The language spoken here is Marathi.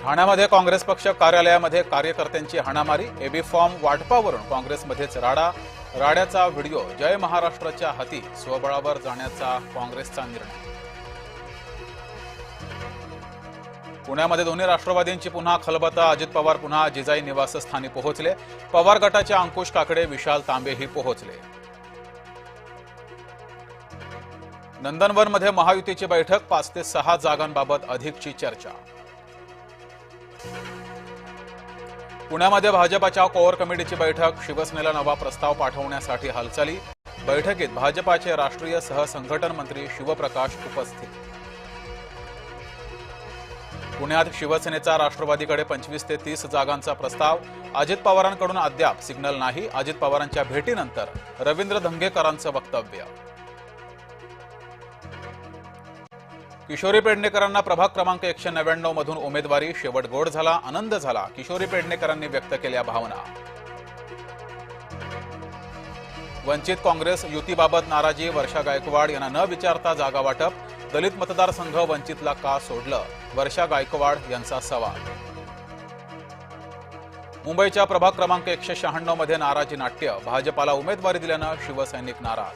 ठाण्यामध्ये काँग्रेस पक्ष कार्यालयामध्ये कार्यकर्त्यांची हाणामारी, एबी फॉर्म वाटपावरून काँग्रेसमध्येच राड्याचा व्हिडिओ, जय महाराष्ट्राच्या हाती स्वबळावर जाण्याचा काँग्रेसचा निर्णय. पुण्यामध्ये दोन्ही राष्ट्रवादींची पुन्हा खलबतं, अजित पवार पुन्हा जिजाई निवासस्थानी पोहोचले. पवार गटाचे अंकुश काकडे, विशाल तांबेही पोहोचले. नंदनवनमध्ये महायुतीची बैठक, 5 ते 6 जागांबाबत अधिकची चर्चा. पुण्यामध्ये भाजपाच्या कोअर कमिटीची बैठक, शिवसेनेला नवा प्रस्ताव पाठवण्यासाठी हालचाली. बैठकीत भाजपाचे राष्ट्रीय सहसंघटन मंत्री शिवप्रकाश उपस्थित. पुण्यात शिवसेनेचा राष्ट्रवादीकडे 25 ते 30 जागांचा प्रस्ताव, अजित पवारांकडून अद्याप सिग्नल नाही. अजित पवारांच्या भेटीनंतर रवींद्र धंगेकरांचं वक्तव्य. किशोरी पेडणेकरांना प्रभाग क्रमांक 199 मधून उमेदवारी, शेवट गोड झाला, आनंद झाला, किशोरी पेडणेकरांनी व्यक्त केल्या भावना. वंचित काँग्रेस युतीबाबत नाराजी, वर्षा गायकवाड यांना न विचारता जागा वाटप, दलित मतदारसंघ वंचितला का सोडलं, वर्षा गायकवाड यांचा सवाल. मुंबईच्या प्रभाग क्रमांक 196 मध्ये नाराजी नाट्य, भाजपाला उमेदवारी दिल्यानं शिवसैनिक नाराज.